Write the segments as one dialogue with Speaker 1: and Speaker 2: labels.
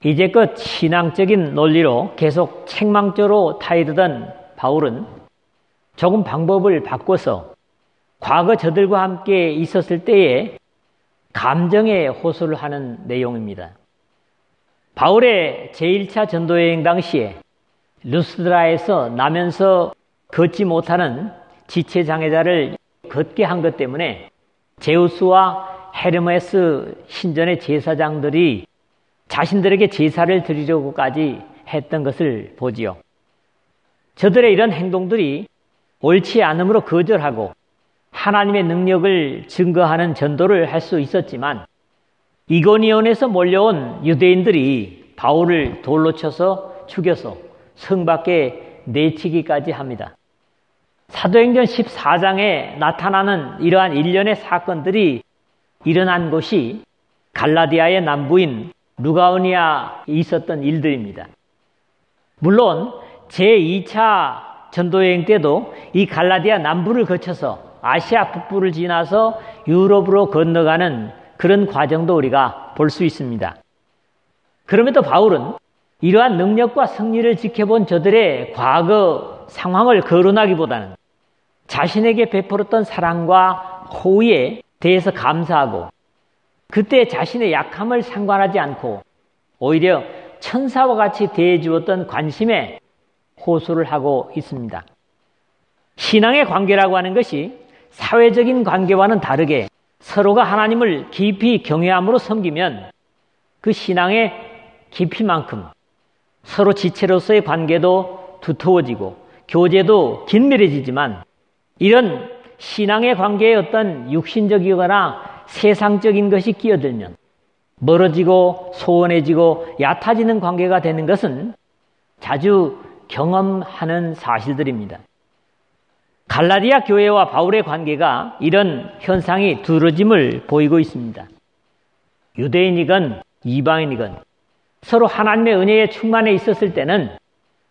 Speaker 1: 이제껏 신앙적인 논리로 계속 책망조로 타이르던 바울은 조금 방법을 바꿔서 과거 저들과 함께 있었을 때에 감정에 호소를 하는 내용입니다. 바울의 제1차 전도여행 당시에 루스드라에서 나면서 걷지 못하는 지체장애자를 걷게 한 것 때문에 제우스와 헤르메스 신전의 제사장들이 자신들에게 제사를 드리려고까지 했던 것을 보지요. 저들의 이런 행동들이 옳지 않음으로 거절하고 하나님의 능력을 증거하는 전도를 할 수 있었지만 이고니온에서 몰려온 유대인들이 바울을 돌로 쳐서 죽여서 성 밖에 내치기까지 합니다. 사도행전 14장에 나타나는 이러한 일련의 사건들이 일어난 곳이 갈라디아의 남부인 루가오니아에 있었던 일들입니다. 물론 제2차 전도여행 때도 이 갈라디아 남부를 거쳐서 아시아 북부를 지나서 유럽으로 건너가는 그런 과정도 우리가 볼 수 있습니다. 그럼에도 바울은 이러한 능력과 승리를 지켜본 저들의 과거 상황을 거론하기보다는 자신에게 베풀었던 사랑과 호의에 대해서 감사하고 그때 자신의 약함을 상관하지 않고 오히려 천사와 같이 대해주었던 관심에 호소를 하고 있습니다. 신앙의 관계라고 하는 것이 사회적인 관계와는 다르게 서로가 하나님을 깊이 경외함으로 섬기면 그 신앙의 깊이만큼 서로 지체로서의 관계도 두터워지고 교제도 긴밀해지지만 이런 신앙의 관계에 어떤 육신적이거나 세상적인 것이 끼어들면 멀어지고 소원해지고 얕아지는 관계가 되는 것은 자주 경험하는 사실들입니다. 갈라디아 교회와 바울의 관계가 이런 현상이 두드러짐을 보이고 있습니다. 유대인이건 이방인이건 서로 하나님의 은혜에 충만해 있었을 때는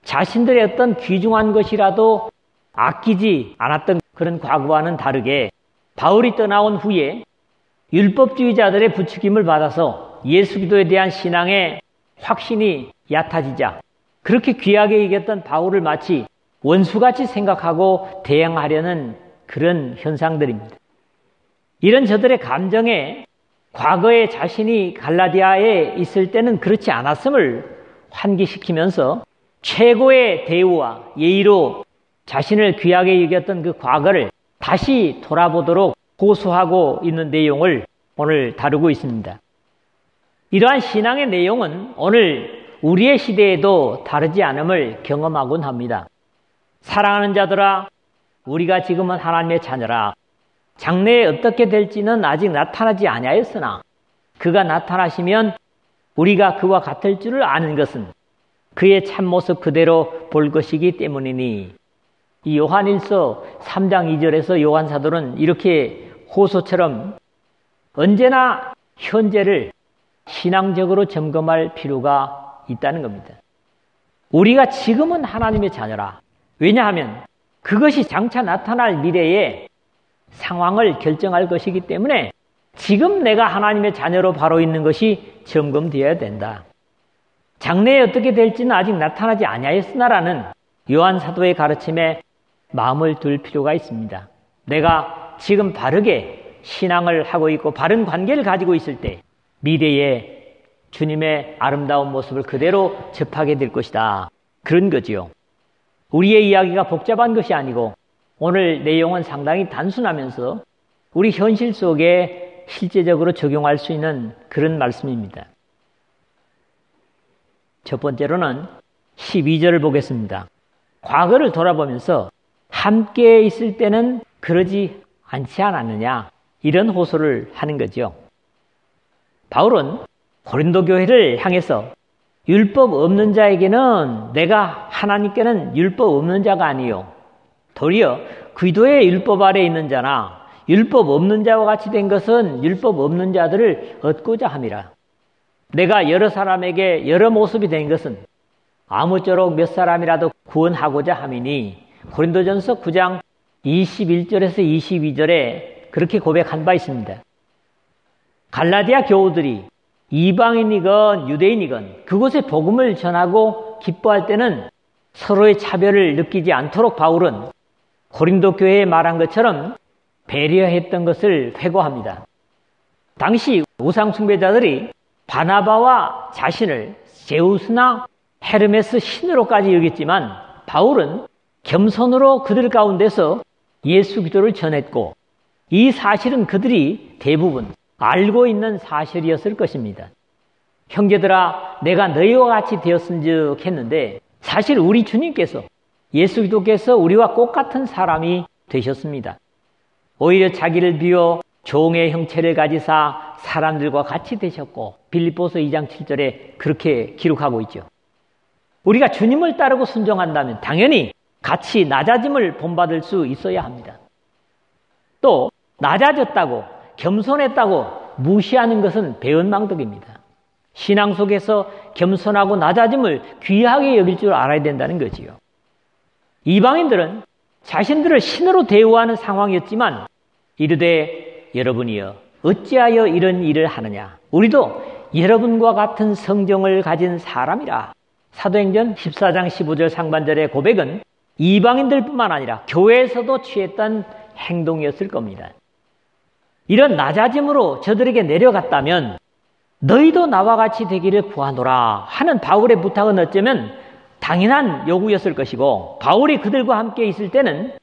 Speaker 1: 자신들의 어떤 귀중한 것이라도 아끼지 않았던 그런 과거와는 다르게 바울이 떠나온 후에 율법주의자들의 부추김을 받아서 예수 기도에 대한 신앙의 확신이 얕아지자 그렇게 귀하게 여겼던 바울을 마치 원수같이 생각하고 대응하려는 그런 현상들입니다. 이런 저들의 감정에 과거에 자신이 갈라디아에 있을 때는 그렇지 않았음을 환기시키면서 최고의 대우와 예의로 자신을 귀하게 여겼던 그 과거를 다시 돌아보도록 호소하고 있는 내용을 오늘 다루고 있습니다. 이러한 신앙의 내용은 오늘 우리의 시대에도 다르지 않음을 경험하곤 합니다. 사랑하는 자들아, 우리가 지금은 하나님의 자녀라. 장래에 어떻게 될지는 아직 나타나지 아니하였으나 그가 나타나시면 우리가 그와 같을 줄을 아는 것은 그의 참모습 그대로 볼 것이기 때문이니. 이 요한일서 3장 2절에서 요한 사도는 이렇게 호소처럼 언제나 현재를 신앙적으로 점검할 필요가 있다는 겁니다. 우리가 지금은 하나님의 자녀라. 왜냐하면 그것이 장차 나타날 미래의 상황을 결정할 것이기 때문에 지금 내가 하나님의 자녀로 바로 있는 것이 점검되어야 된다. 장래에 어떻게 될지는 아직 나타나지 아니하였으나라는 요한 사도의 가르침에 마음을 둘 필요가 있습니다. 내가 지금 바르게 신앙을 하고 있고 바른 관계를 가지고 있을 때 미래에 주님의 아름다운 모습을 그대로 접하게 될 것이다. 그런 거지요. 우리의 이야기가 복잡한 것이 아니고 오늘 내용은 상당히 단순하면서 우리 현실 속에 실제적으로 적용할 수 있는 그런 말씀입니다. 첫 번째로는 12절을 보겠습니다. 과거를 돌아보면서 함께 있을 때는 그러지 않지 않았느냐, 이런 호소를 하는 거죠. 바울은 고린도 교회를 향해서 율법 없는 자에게는 내가 하나님께는 율법 없는 자가 아니요 도리어 그리스도의 율법 아래 있는 자나 율법 없는 자와 같이 된 것은 율법 없는 자들을 얻고자 함이라. 내가 여러 사람에게 여러 모습이 된 것은 아무쪼록 몇 사람이라도 구원하고자 함이니. 고린도전서 9장 21절에서 22절에 그렇게 고백한 바 있습니다. 갈라디아 교우들이 이방인이건 유대인이건 그곳에 복음을 전하고 기뻐할 때는 서로의 차별을 느끼지 않도록 바울은 고린도 교회에 말한 것처럼 배려했던 것을 회고합니다. 당시 우상 숭배자들이 바나바와 자신을 제우스나 헤르메스 신으로까지 여겼지만 바울은 겸손으로 그들 가운데서 예수 기도를 전했고 이 사실은 그들이 대부분 알고 있는 사실이었을 것입니다. 형제들아, 내가 너희와 같이 되었은즉 했는데 사실 우리 주님께서 예수 기도께서 우리와 똑같은 사람이 되셨습니다. 오히려 자기를 비워 종의 형체를 가지사 사람들과 같이 되셨고 빌립보서 2장 7절에 그렇게 기록하고 있죠. 우리가 주님을 따르고 순종한다면 당연히 같이 낮아짐을 본받을 수 있어야 합니다. 또 낮아졌다고 겸손했다고 무시하는 것은 배은망덕입니다. 신앙 속에서 겸손하고 낮아짐을 귀하게 여길 줄 알아야 된다는 거지요. 이방인들은 자신들을 신으로 대우하는 상황이었지만 이르되 여러분이여 어찌하여 이런 일을 하느냐. 우리도 여러분과 같은 성정을 가진 사람이라. 사도행전 14장 15절 상반절의 고백은 이방인들뿐만 아니라 교회에서도 취했던 행동이었을 겁니다. 이런 낮아짐으로 저들에게 내려갔다면 너희도 나와 같이 되기를 구하노라 하는 바울의 부탁은 어쩌면 당연한 요구였을 것이고 바울이 그들과 함께 있을 때는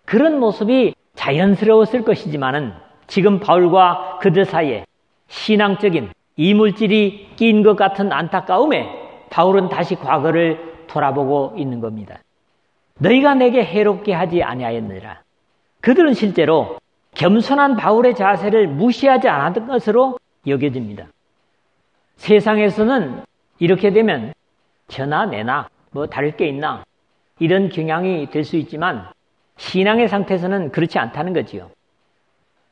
Speaker 1: 그런 모습이 자연스러웠을 것이지만은 지금 바울과 그들 사이에 신앙적인 이물질이 끼인 것 같은 안타까움에 바울은 다시 과거를 돌아보고 있는 겁니다. 너희가 내게 해롭게 하지 아니하였느니라. 그들은 실제로 겸손한 바울의 자세를 무시하지 않았던 것으로 여겨집니다. 세상에서는 이렇게 되면 저나 내나 뭐 다를 게 있나 이런 경향이 될 수 있지만 신앙의 상태에서는 그렇지 않다는 거지요.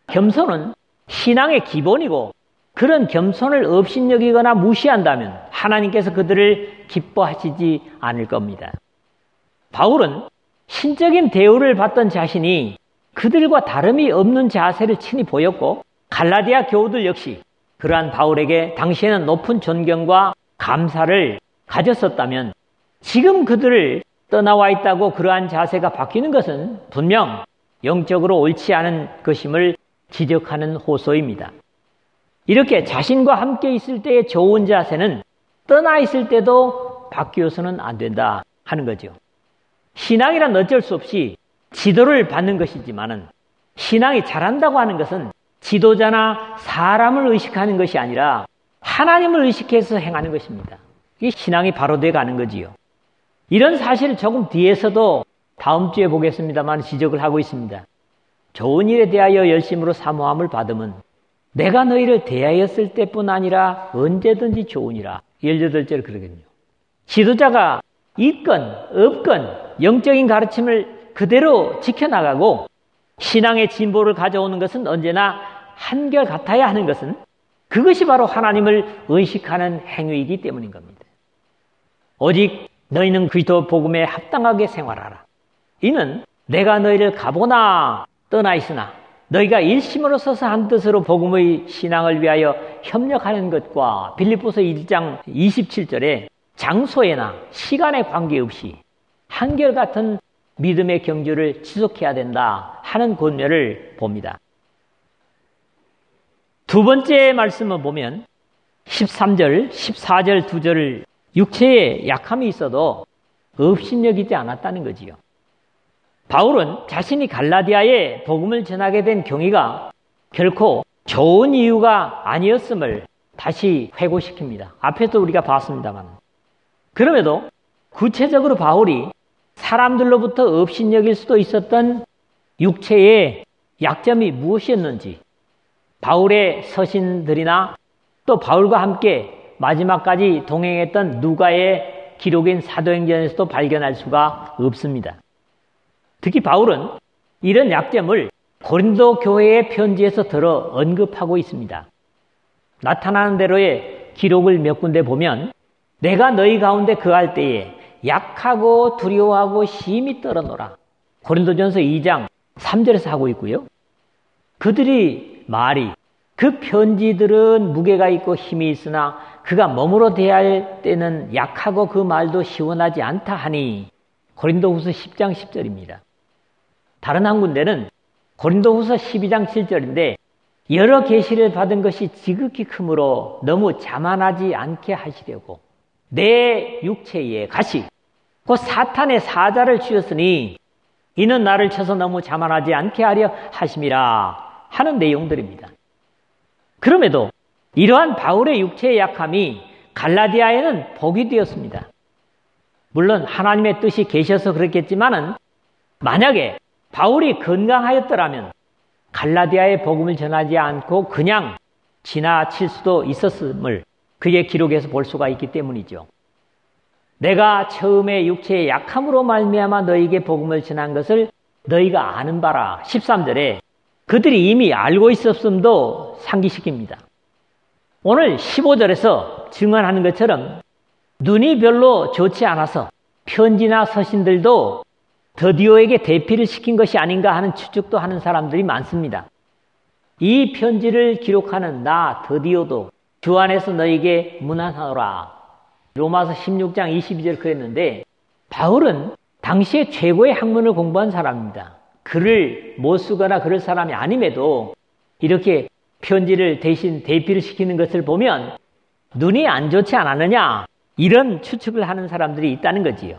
Speaker 1: 겸손은 신앙의 기본이고 그런 겸손을 업신여기거나 무시한다면 하나님께서 그들을 기뻐하시지 않을 겁니다. 바울은 신적인 대우를 받던 자신이 그들과 다름이 없는 자세를 친히 보였고 갈라디아 교우들 역시 그러한 바울에게 당시에는 높은 존경과 감사를 가졌었다면 지금 그들을 떠나와 있다고 그러한 자세가 바뀌는 것은 분명 영적으로 옳지 않은 것임을 지적하는 호소입니다. 이렇게 자신과 함께 있을 때의 좋은 자세는 떠나 있을 때도 바뀌어서는 안 된다 하는 거죠. 신앙이란 어쩔 수 없이 지도를 받는 것이지만은 신앙이 잘한다고 하는 것은 지도자나 사람을 의식하는 것이 아니라 하나님을 의식해서 행하는 것입니다. 이게 신앙이 바로 돼 가는 거지요. 이런 사실을 조금 뒤에서도 다음 주에 보겠습니다만 지적을 하고 있습니다. 좋은 일에 대하여 열심으로 사모함을 받으면 내가 너희를 대하였을 때뿐 아니라 언제든지 좋으니라. 18절 그러거든요. 지도자가 있건 없건 영적인 가르침을 그대로 지켜나가고 신앙의 진보를 가져오는 것은 언제나 한결같아야 하는 것은 그것이 바로 하나님을 의식하는 행위이기 때문인 겁니다. 오직 너희는 그리스도 복음에 합당하게 생활하라. 이는 내가 너희를 가보나 떠나 있으나 너희가 일심으로 서서 한 뜻으로 복음의 신앙을 위하여 협력하는 것과 빌립보서 1장 27절에 장소에나 시간에 관계없이 한결같은 믿음의 경주를 지속해야 된다 하는 권면을 봅니다. 두 번째 말씀을 보면 13절, 14절 두 절을 육체에 약함이 있어도 업신여기지 않았다는 거지요. 바울은 자신이 갈라디아에 복음을 전하게 된 경위가 결코 좋은 이유가 아니었음을 다시 회고시킵니다. 앞에서 우리가 봤습니다만. 그럼에도 구체적으로 바울이 사람들로부터 업신여길 수도 있었던 육체의 약점이 무엇이었는지 바울의 서신들이나 또 바울과 함께 마지막까지 동행했던 누가의 기록인 사도행전에서도 발견할 수가 없습니다. 특히 바울은 이런 약점을 고린도 교회의 편지에서 들어 언급하고 있습니다. 나타나는 대로의 기록을 몇 군데 보면 내가 너희 가운데 거할 때에 약하고 두려워하고 심히 떨어노라. 고린도전서 2장 3절에서 하고 있고요. 그들이 말이 그 편지들은 무게가 있고 힘이 있으나 그가 몸으로 대할 때는 약하고 그 말도 시원하지 않다 하니 고린도후서 10장 10절입니다. 다른 한 군데는 고린도후서 12장 7절인데 여러 계시를 받은 것이 지극히 크므로 너무 자만하지 않게 하시려고 내 육체에 가시 곧 사탄의 사자를 쥐었으니 이는 나를 쳐서 너무 자만하지 않게 하려 하심이라 하는 내용들입니다. 그럼에도 이러한 바울의 육체의 약함이 갈라디아에는 복이 되었습니다. 물론 하나님의 뜻이 계셔서 그렇겠지만은 만약에 바울이 건강하였더라면 갈라디아의 복음을 전하지 않고 그냥 지나칠 수도 있었음을 그의 기록에서 볼 수가 있기 때문이죠. 내가 처음에 육체의 약함으로 말미암아 너희에게 복음을 전한 것을 너희가 아는 바라. 13절에 그들이 이미 알고 있었음도 상기시킵니다. 오늘 15절에서 증언하는 것처럼 눈이 별로 좋지 않아서 편지나 서신들도 더디오에게 대피를 시킨 것이 아닌가 하는 추측도 하는 사람들이 많습니다. 이 편지를 기록하는 나 더디오도 주 안에서 너에게 문안하노라. 로마서 16장 22절 그랬는데 바울은 당시에 최고의 학문을 공부한 사람입니다. 글을 못 쓰거나 그럴 사람이 아님에도 이렇게 편지를 대신 대피를 시키는 것을 보면 눈이 안 좋지 않았느냐 이런 추측을 하는 사람들이 있다는 거지요.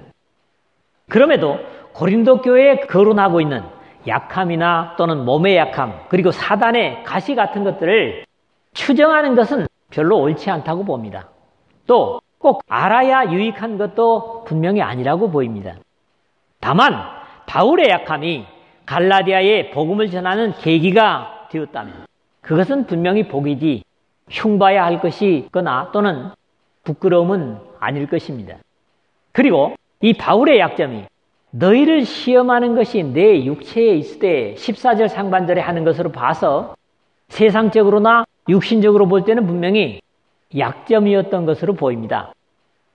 Speaker 1: 그럼에도 고린도 교회에 거론하고 있는 약함이나 또는 몸의 약함 그리고 사단의 가시 같은 것들을 추정하는 것은 별로 옳지 않다고 봅니다. 또 꼭 알아야 유익한 것도 분명히 아니라고 보입니다. 다만 바울의 약함이 갈라디아에 복음을 전하는 계기가 되었다면 그것은 분명히 복이지 흉봐야 할 것이거나 또는 부끄러움은 아닐 것입니다. 그리고 이 바울의 약점이 너희를 시험하는 것이 내 육체에 있을 때 14절 상반절에 하는 것으로 봐서 세상적으로나 육신적으로 볼 때는 분명히 약점이었던 것으로 보입니다.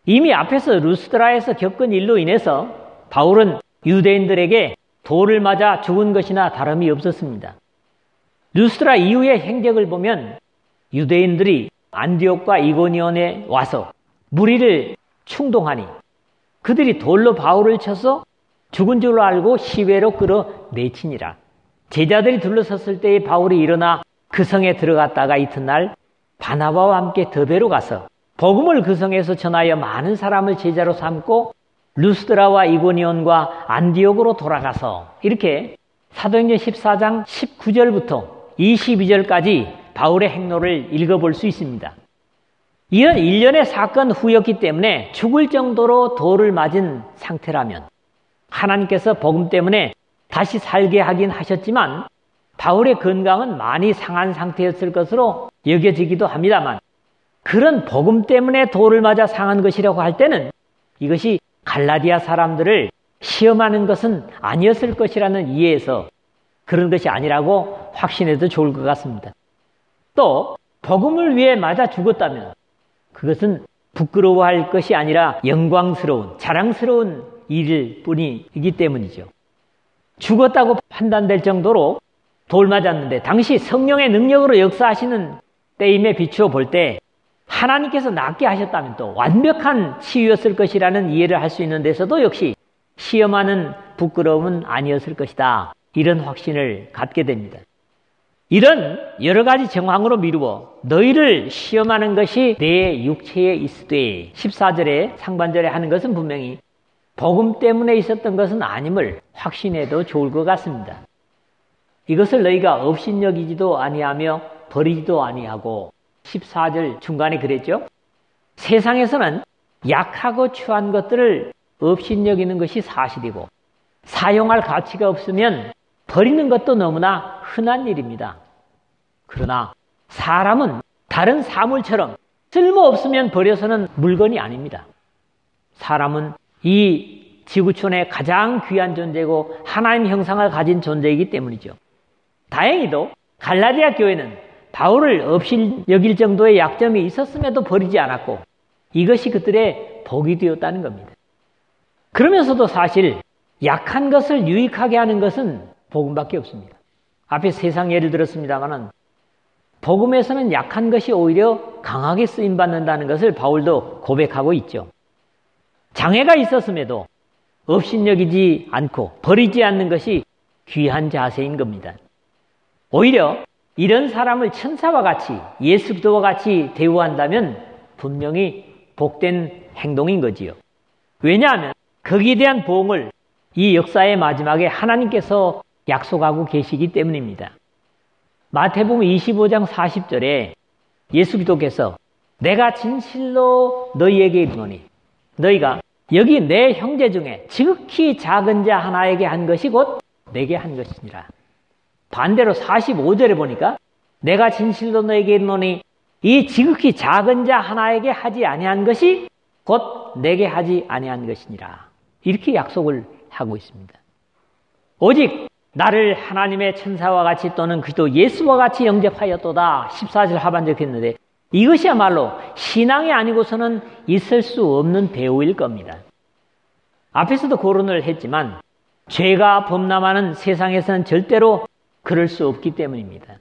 Speaker 1: 이미 앞에서 루스드라에서 겪은 일로 인해서 바울은 유대인들에게 돌을 맞아 죽은 것이나 다름이 없었습니다. 루스드라 이후의 행적을 보면 유대인들이 안디옥과 이고니온에 와서 무리를 충동하니 그들이 돌로 바울을 쳐서 죽은 줄로 알고 시외로 끌어내치니라. 제자들이 둘러섰을 때에 바울이 일어나 그 성에 들어갔다가 이튿날 바나바와 함께 더베로 가서 복음을 그 성에서 전하여 많은 사람을 제자로 삼고 루스드라와 이고니온과 안디옥으로 돌아가서 이렇게 사도행전 14장 19절부터 22절까지 바울의 행로를 읽어볼 수 있습니다. 이런 일련의 사건 후였기 때문에 죽을 정도로 돌을 맞은 상태라면 하나님께서 복음 때문에 다시 살게 하긴 하셨지만 바울의 건강은 많이 상한 상태였을 것으로 여겨지기도 합니다만 그런 복음 때문에 돌을 맞아 상한 것이라고 할 때는 이것이 갈라디아 사람들을 시험하는 것은 아니었을 것이라는 이해에서 그런 것이 아니라고 확신해도 좋을 것 같습니다. 또 복음을 위해 맞아 죽었다면 그것은 부끄러워할 것이 아니라 영광스러운 자랑스러운 일일 뿐이기 때문이죠. 죽었다고 판단될 정도로 돌 맞았는데 당시 성령의 능력으로 역사하시는 때임에 비추어 볼 때 하나님께서 낫게 하셨다면 또 완벽한 치유였을 것이라는 이해를 할 수 있는 데서도 역시 시험하는 부끄러움은 아니었을 것이다. 이런 확신을 갖게 됩니다. 이런 여러 가지 정황으로 미루어 너희를 시험하는 것이 내 육체에 있으되 14절에 상반절에 하는 것은 분명히 복음 때문에 있었던 것은 아님을 확신해도 좋을 것 같습니다. 이것을 너희가 업신여기지도 아니하며 버리지도 아니하고 14절 중간에 그랬죠. 세상에서는 약하고 추한 것들을 업신여기는 것이 사실이고 사용할 가치가 없으면 버리는 것도 너무나 흔한 일입니다. 그러나 사람은 다른 사물처럼 쓸모없으면 버려서는 물건이 아닙니다. 사람은 이 지구촌의 가장 귀한 존재고 하나님 형상을 가진 존재이기 때문이죠. 다행히도 갈라디아 교회는 바울을 없이 여길 정도의 약점이 있었음에도 버리지 않았고 이것이 그들의 복이 되었다는 겁니다. 그러면서도 사실 약한 것을 유익하게 하는 것은 복음밖에 없습니다. 앞에 세상 예를 들었습니다마는 복음에서는 약한 것이 오히려 강하게 쓰임받는다는 것을 바울도 고백하고 있죠. 장애가 있었음에도 업신여기지 않고 버리지 않는 것이 귀한 자세인 겁니다. 오히려 이런 사람을 천사와 같이 예수 그리스도와 같이 대우한다면 분명히 복된 행동인 거지요. 왜냐하면 거기에 대한 보응을 이 역사의 마지막에 하나님께서 약속하고 계시기 때문입니다. 마태복음 25장 40절에 예수 그리스도께서 내가 진실로 너희에게 이르노니 너희가 여기 내 형제 중에 지극히 작은 자 하나에게 한 것이 곧 내게 한 것이니라. 반대로 45절에 보니까 내가 진실로 너희에게 이르노니 이 지극히 작은 자 하나에게 하지 아니한 것이 곧 내게 하지 아니한 것이니라. 이렇게 약속을 하고 있습니다. 오직 나를 하나님의 천사와 같이 또는 그리스도 예수와 같이 영접하였도다. 14절 하반절 했는데 이것이야말로 신앙이 아니고서는 있을 수 없는 대우일 겁니다. 앞에서도 거론을 했지만 죄가 범람하는 세상에서는 절대로 그럴 수 없기 때문입니다.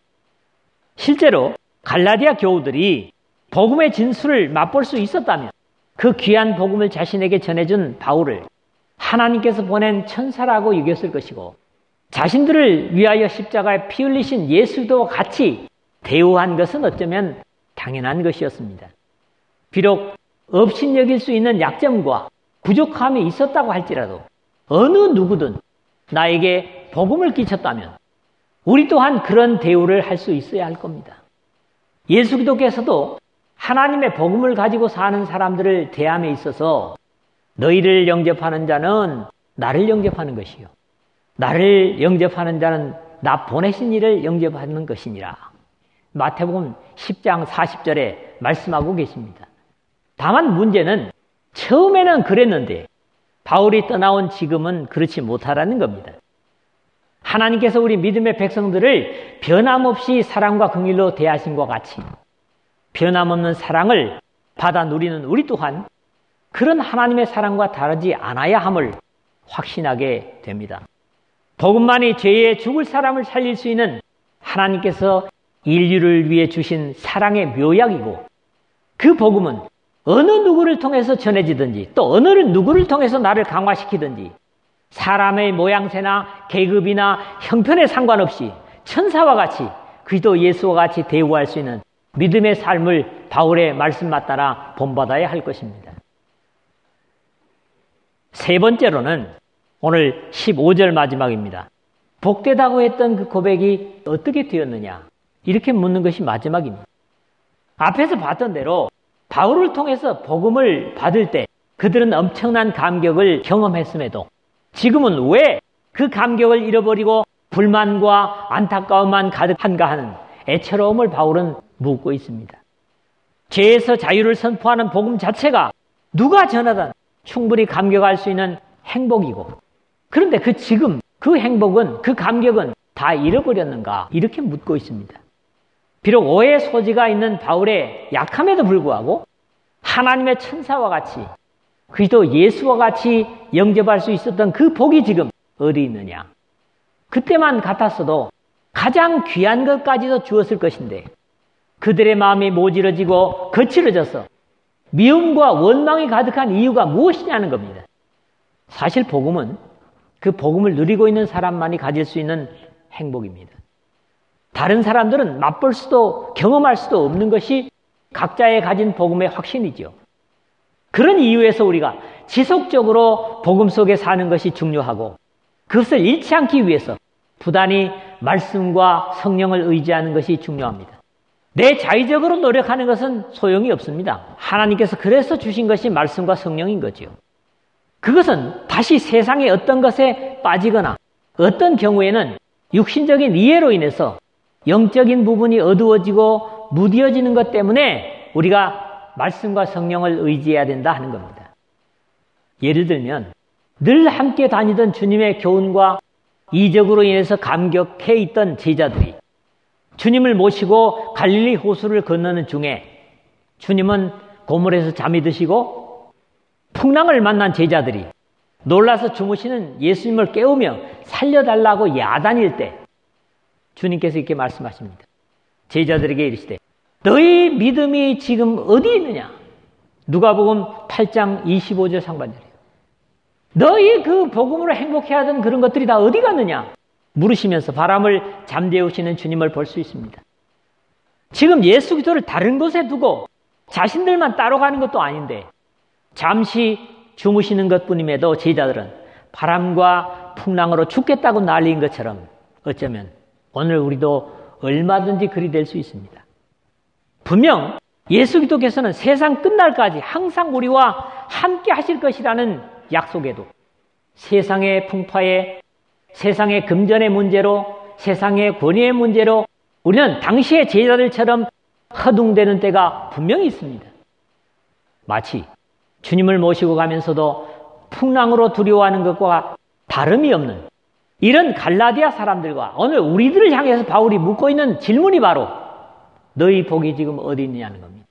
Speaker 1: 실제로 갈라디아 교우들이 복음의 진수를 맛볼 수 있었다면 그 귀한 복음을 자신에게 전해준 바울을 하나님께서 보낸 천사라고 여겼을 것이고 자신들을 위하여 십자가에 피 흘리신 예수도 같이 대우한 것은 어쩌면 당연한 것이었습니다. 비록 업신여길 수 있는 약점과 부족함이 있었다고 할지라도 어느 누구든 나에게 복음을 끼쳤다면 우리 또한 그런 대우를 할 수 있어야 할 겁니다. 예수 그리스도께서도 하나님의 복음을 가지고 사는 사람들을 대함에 있어서 너희를 영접하는 자는 나를 영접하는 것이요 나를 영접하는 자는 나 보내신 이를 영접하는 것이니라. 마태복음 10장 40절에 말씀하고 계십니다. 다만 문제는 처음에는 그랬는데 바울이 떠나온 지금은 그렇지 못하라는 겁니다. 하나님께서 우리 믿음의 백성들을 변함없이 사랑과 긍휼로 대하신 것 같이 변함없는 사랑을 받아 누리는 우리 또한 그런 하나님의 사랑과 다르지 않아야 함을 확신하게 됩니다. 복음만이 죄의 죽을 사람을 살릴 수 있는 하나님께서 인류를 위해 주신 사랑의 묘약이고 그 복음은 어느 누구를 통해서 전해지든지 또 어느 누구를 통해서 나를 강화시키든지 사람의 모양새나 계급이나 형편에 상관없이 천사와 같이 그리스도 예수와 같이 대우할 수 있는 믿음의 삶을 바울의 말씀만 따라 본받아야 할 것입니다. 세 번째로는 오늘 15절 마지막입니다. 복되다고 했던 그 고백이 어떻게 되었느냐 이렇게 묻는 것이 마지막입니다. 앞에서 봤던 대로 바울을 통해서 복음을 받을 때 그들은 엄청난 감격을 경험했음에도 지금은 왜 그 감격을 잃어버리고 불만과 안타까움만 가득한가 하는 애처로움을 바울은 묻고 있습니다. 죄에서 자유를 선포하는 복음 자체가 누가 전하든 충분히 감격할 수 있는 행복이고 그런데 지금 그 행복은 그 감격은 다 잃어버렸는가 이렇게 묻고 있습니다. 비록 오해의 소지가 있는 바울의 약함에도 불구하고 하나님의 천사와 같이 그리스도 예수와 같이 영접할 수 있었던 그 복이 지금 어디 있느냐. 그때만 같았어도 가장 귀한 것까지도 주었을 것인데 그들의 마음이 모질어지고 거칠어져서 미움과 원망이 가득한 이유가 무엇이냐는 겁니다. 사실 복음은 그 복음을 누리고 있는 사람만이 가질 수 있는 행복입니다. 다른 사람들은 맛볼 수도 경험할 수도 없는 것이 각자의 가진 복음의 확신이죠. 그런 이유에서 우리가 지속적으로 복음 속에 사는 것이 중요하고 그것을 잃지 않기 위해서 부단히 말씀과 성령을 의지하는 것이 중요합니다. 내 자의적으로 노력하는 것은 소용이 없습니다. 하나님께서 그래서 주신 것이 말씀과 성령인 거죠. 그것은 다시 세상의 어떤 것에 빠지거나 어떤 경우에는 육신적인 이해로 인해서 영적인 부분이 어두워지고 무뎌지는 것 때문에 우리가 말씀과 성령을 의지해야 된다 하는 겁니다. 예를 들면 늘 함께 다니던 주님의 교훈과 이적으로 인해서 감격해 있던 제자들이 주님을 모시고 갈릴리 호수를 건너는 중에 주님은 고물에서 잠이 드시고 풍랑을 만난 제자들이 놀라서 주무시는 예수님을 깨우며 살려달라고 야단일 때 주님께서 이렇게 말씀하십니다. 제자들에게 이르시되 너희 믿음이 지금 어디 있느냐? 누가복음 8장 25절 상반절이에요. 너희 그 복음으로 행복해하던 그런 것들이 다 어디 갔느냐? 물으시면서 바람을 잠재우시는 주님을 볼 수 있습니다. 지금 예수 그리스도를 다른 곳에 두고 자신들만 따로 가는 것도 아닌데 잠시 주무시는 것뿐임에도 제자들은 바람과 풍랑으로 죽겠다고 난리인 것처럼 어쩌면 오늘 우리도 얼마든지 그리 될 수 있습니다. 분명 예수 그리스도께서는 세상 끝날까지 항상 우리와 함께 하실 것이라는 약속에도 세상의 풍파에, 세상의 금전의 문제로, 세상의 권위의 문제로 우리는 당시의 제자들처럼 허둥대는 때가 분명히 있습니다. 마치 주님을 모시고 가면서도 풍랑으로 두려워하는 것과 다름이 없는 이런 갈라디아 사람들과 오늘 우리들을 향해서 바울이 묻고 있는 질문이 바로 너희 복이 지금 어디 있느냐는 겁니다.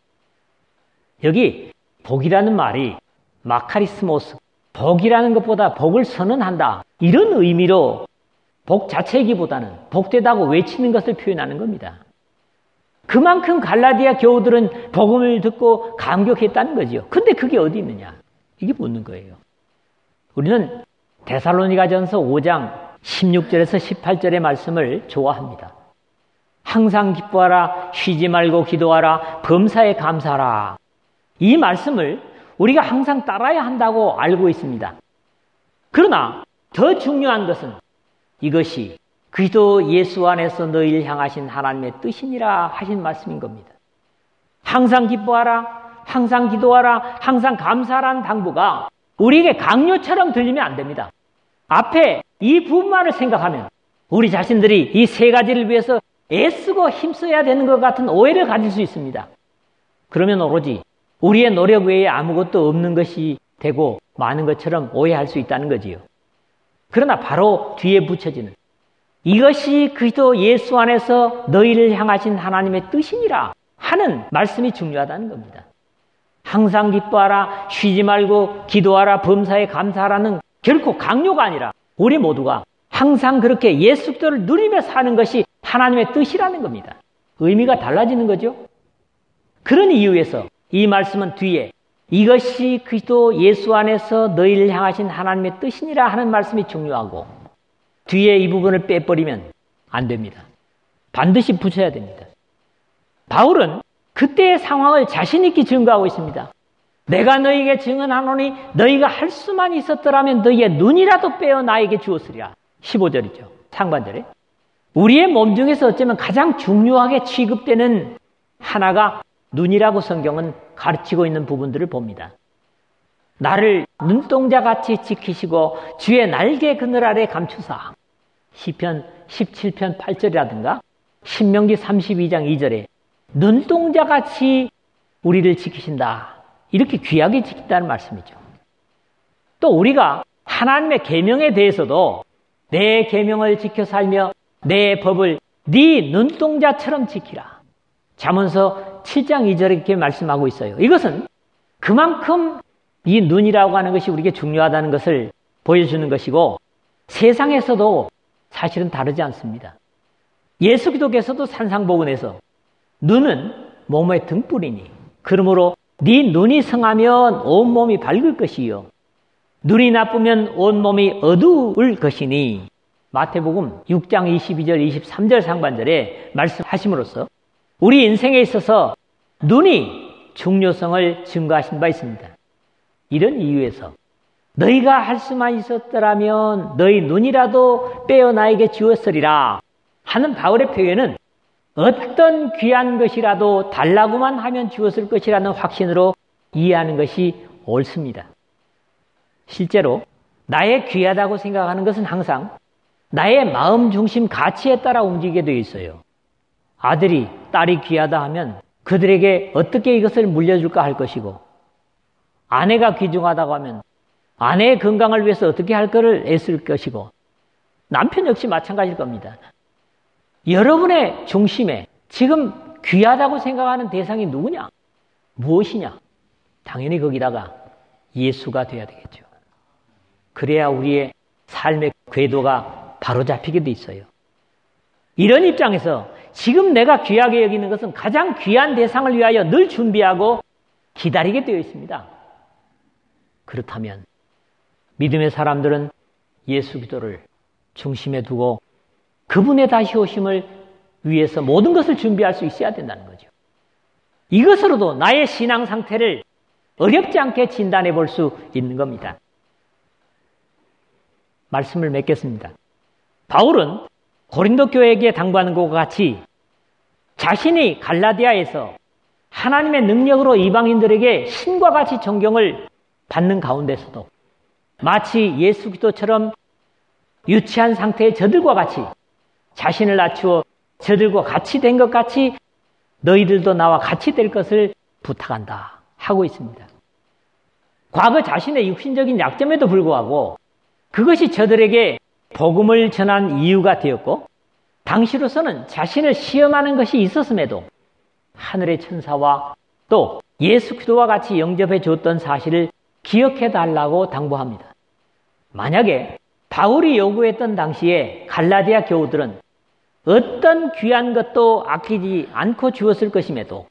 Speaker 1: 여기 복이라는 말이 마카리스모스, 복이라는 것보다 복을 선언한다, 이런 의미로 복 자체이기보다는 복되다고 외치는 것을 표현하는 겁니다. 그만큼 갈라디아 교우들은 복음을 듣고 감격했다는 거죠. 근데 그게 어디 있느냐? 이게 묻는 거예요. 우리는 데살로니가전서 5장 16절에서 18절의 말씀을 좋아합니다. 항상 기뻐하라, 쉬지 말고 기도하라, 범사에 감사하라. 이 말씀을 우리가 항상 따라야 한다고 알고 있습니다. 그러나 더 중요한 것은 이것이 그리스도 예수 안에서 너희를 향하신 하나님의 뜻이니라 하신 말씀인 겁니다. 항상 기뻐하라, 항상 기도하라, 항상 감사하라는 당부가 우리에게 강요처럼 들리면 안 됩니다. 앞에 이 부분만을 생각하면 우리 자신들이 이 세 가지를 위해서 애쓰고 힘써야 되는 것 같은 오해를 가질 수 있습니다. 그러면 오로지 우리의 노력 외에 아무것도 없는 것이 되고 많은 것처럼 오해할 수 있다는 거지요. 그러나 바로 뒤에 붙여지는 이것이 그리스도 예수 안에서 너희를 향하신 하나님의 뜻이니라 하는 말씀이 중요하다는 겁니다. 항상 기뻐하라, 쉬지 말고 기도하라, 범사에 감사하라는 결코 강요가 아니라 우리 모두가 항상 그렇게 예수 그리스도를 누리며 사는 것이 하나님의 뜻이라는 겁니다. 의미가 달라지는 거죠. 그런 이유에서 이 말씀은 뒤에 이것이 그리스도 예수 안에서 너희를 향하신 하나님의 뜻이니라 하는 말씀이 중요하고 뒤에 이 부분을 빼버리면 안 됩니다. 반드시 붙여야 됩니다. 바울은 그때의 상황을 자신 있게 증거하고 있습니다. 내가 너희에게 증언하노니 너희가 할 수만 있었더라면 너희의 눈이라도 빼어 나에게 주었으리라. 15절이죠. 상반절에. 우리의 몸 중에서 어쩌면 가장 중요하게 취급되는 하나가 눈이라고 성경은 가르치고 있는 부분들을 봅니다. 나를 눈동자같이 지키시고 주의 날개 그늘 아래 감추사. 시편 17편 8절이라든가 신명기 32장 2절에 눈동자같이 우리를 지키신다. 이렇게 귀하게 지킨다는 말씀이죠. 또 우리가 하나님의 계명에 대해서도 내 계명을 지켜 살며 내 법을 네 눈동자처럼 지키라. 잠언서 7장 2절에 이렇게 말씀하고 있어요. 이것은 그만큼 이 눈이라고 하는 것이 우리에게 중요하다는 것을 보여주는 것이고 세상에서도 사실은 다르지 않습니다. 예수 그리스도께서도 산상복음에서 눈은 몸의 등불이니 그러므로 네 눈이 성하면 온몸이 밝을 것이요 눈이 나쁘면 온몸이 어두울 것이니 마태복음 6장 22절 23절 상반절에 말씀하심으로써 우리 인생에 있어서 눈이 중요성을 증거하신 바 있습니다. 이런 이유에서 너희가 할 수만 있었더라면 너희 눈이라도 빼어 나에게 주었으리라 하는 바울의 표현은 어떤 귀한 것이라도 달라고만 하면 주었을 것이라는 확신으로 이해하는 것이 옳습니다. 실제로 나의 귀하다고 생각하는 것은 항상 나의 마음 중심 가치에 따라 움직이게 되어 있어요. 아들이, 딸이 귀하다 하면 그들에게 어떻게 이것을 물려줄까 할 것이고 아내가 귀중하다고 하면 아내의 건강을 위해서 어떻게 할 것을 애쓸 것이고 남편 역시 마찬가지일 겁니다. 여러분의 중심에 지금 귀하다고 생각하는 대상이 누구냐? 무엇이냐? 당연히 거기다가 예수가 돼야 되겠죠. 그래야 우리의 삶의 궤도가 바로 잡히게 돼 있어요. 이런 입장에서 지금 내가 귀하게 여기는 것은 가장 귀한 대상을 위하여 늘 준비하고 기다리게 되어 있습니다. 그렇다면 믿음의 사람들은 예수 그리스도를 중심에 두고 그분의 다시 오심을 위해서 모든 것을 준비할 수 있어야 된다는 거죠. 이것으로도 나의 신앙 상태를 어렵지 않게 진단해 볼 수 있는 겁니다. 말씀을 맺겠습니다. 바울은 고린도 교회에게 당부하는 것과 같이 자신이 갈라디아에서 하나님의 능력으로 이방인들에게 신과 같이 존경을 받는 가운데서도 마치 예수 그리스도처럼 유치한 상태의 저들과 같이 자신을 낮추어 저들과 같이 된 것 같이 너희들도 나와 같이 될 것을 부탁한다 하고 있습니다. 과거 자신의 육신적인 약점에도 불구하고 그것이 저들에게 복음을 전한 이유가 되었고 당시로서는 자신을 시험하는 것이 있었음에도 하늘의 천사와 또 예수 그리스도와 같이 영접해 줬던 사실을 기억해 달라고 당부합니다. 만약에 바울이 요구했던 당시에 갈라디아 교우들은 어떤 귀한 것도 아끼지 않고 주었을 것임에도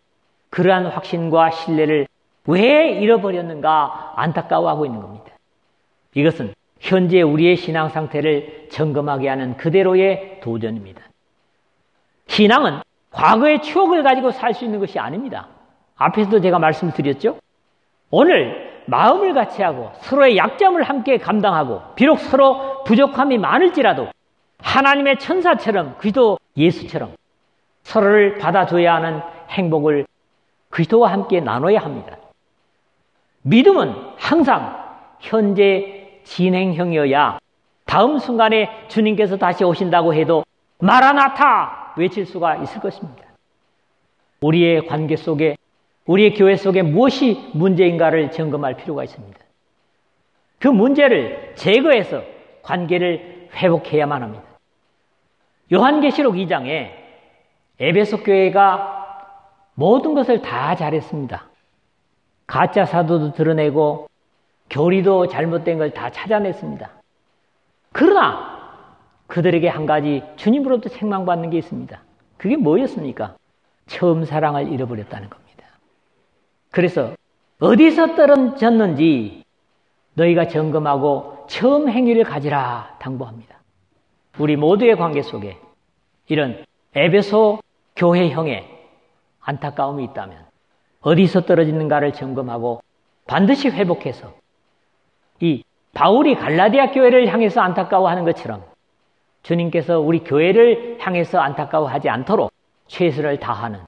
Speaker 1: 그러한 확신과 신뢰를 왜 잃어버렸는가 안타까워하고 있는 겁니다. 이것은 현재 우리의 신앙 상태를 점검하게 하는 그대로의 도전입니다. 신앙은 과거의 추억을 가지고 살 수 있는 것이 아닙니다. 앞에서도 제가 말씀드렸죠. 오늘 마음을 같이 하고 서로의 약점을 함께 감당하고 비록 서로 부족함이 많을지라도 하나님의 천사처럼 그리스도 예수처럼 서로를 받아줘야 하는 행복을 그리스도와 함께 나눠야 합니다. 믿음은 항상 현재 진행형이어야 다음 순간에 주님께서 다시 오신다고 해도 마라나타 외칠 수가 있을 것입니다. 우리의 관계 속에 우리의 교회 속에 무엇이 문제인가를 점검할 필요가 있습니다. 그 문제를 제거해서 관계를 회복해야만 합니다. 요한계시록 2장에 에베소 교회가 모든 것을 다 잘했습니다. 가짜 사도도 드러내고 교리도 잘못된 걸 다 찾아냈습니다. 그러나 그들에게 한 가지 주님으로부터 책망받는 게 있습니다. 그게 뭐였습니까? 처음 사랑을 잃어버렸다는 겁니다. 그래서 어디서 떨어졌는지 너희가 점검하고 처음 행위를 가지라 당부합니다. 우리 모두의 관계 속에 이런 에베소 교회형의 안타까움이 있다면 어디서 떨어지는가를 점검하고 반드시 회복해서 이 바울이 갈라디아 교회를 향해서 안타까워하는 것처럼 주님께서 우리 교회를 향해서 안타까워하지 않도록 최선을 다하는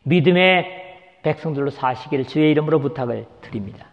Speaker 1: 믿음의 백성들로 사시기를 주의 이름으로 부탁을 드립니다.